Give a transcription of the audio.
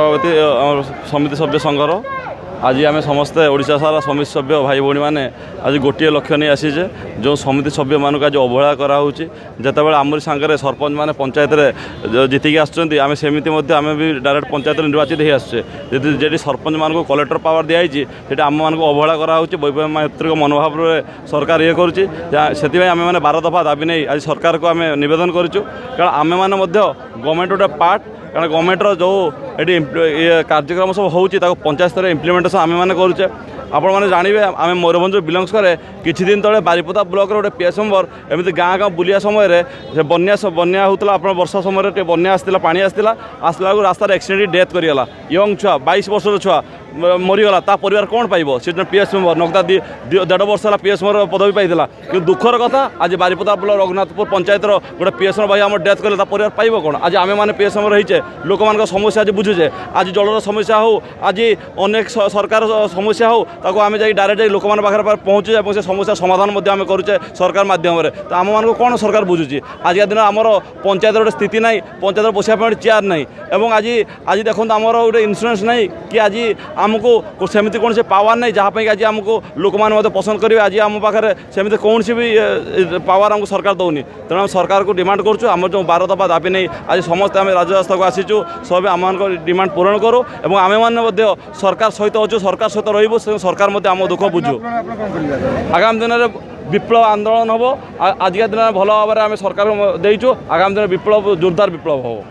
सभापति समिति सभ्य संघर आज आम समस्ते ओडिशा सारा समिति सभ्य भाई भौणी मैंने आज गोटे लक्ष्य नहीं आसीचे जो समिति सभ्य मानक आज अवहेला कराऊँच जितेबाला आमरी सांगे सरपंच मैंने पंचायत जीतिकी आम सेमती आम भी डायरेक्ट पंचायत निर्वाचित हो आसचे जी सरपंच मानक कलेक्टर पावर दिखाई आम मानक अवहेला कराऊँच वैपरिक मनोभाव सरकार ये करें आम मैंने 12 दफा दाबी नहीं आज सरकार को आम नवेदन करूँ कारण आम मैंने गवर्नमेंट गोटे पार्ट कारण गवर्नमेंटर जो ये कार्यक्रम सब होची पंचायत स्तर इम्प्लीमेंटेशन आम मैंने करुचे आपण मैंने जानवे आम मयूरभंज बिलंग्स करे किछि दिन तले बारिपदा ब्लॉक गोटे पीएस मेंबर एमती गाँ गाँ बुलिया समय बन्या होता आप वर्षा समय बन्या आसला पानी आसला रास्तार एक्सीडेंट डेथ करगला यंग छुआ 22 वर्षर छुआ मरीगला ता परिवार कौन पाइब से पीएस मेंबर नगदा 1.5 वर्ष है पीएस मेंबर पदवी पाइला कि दुखर कथा आज बारिपदा ब्लॉक रघुनाथपुर पंचायत गोटे पीएस मेंबर भाई आम डेथ कले परिवार पाइब कौन आज आम मैंने पीएस मेंबर होइचे लोक मान समस्या आज बुझुचे आज जलर समस्या हो आज अनेक सरकार समस्या हो ताको आम जा डायरेक्ट लोक मान पाखे पहुँचे और से समस्या समाधान आम करुचे सरकार माध्यम तो आम मान कौन सरकार बुझुची आज दिन आमर पंचायत गोटे स्थिति ना पंचायत बसवा चेयर ना और आज आज देखो आमर गोटे इन्शुरान्स ना कि आज आमको सेमती कौन से पावर नहीं जहाँपाई आज आमको लोक मैंने पसंद करेंगे आज आम पाखे सेमती कौन सी भी पावर आमको सरकार दौनी तेणु सरकार को डिमांड करुँ आम जो 12 दफा दाबी नहीं आज समस्त आम राजरास्ता को आसीचु सब आम डिमांड पूरण करूँ और आम मैंने सरकार सहित अच्छु सरकार सहित रही सरकार आम दुख बुझु आगामी दिन में विप्लव आंदोलन हम आज दिन भल भाव में आम सरकार देचु आगामी दिन विप्लव जोरदार विप्लव हो।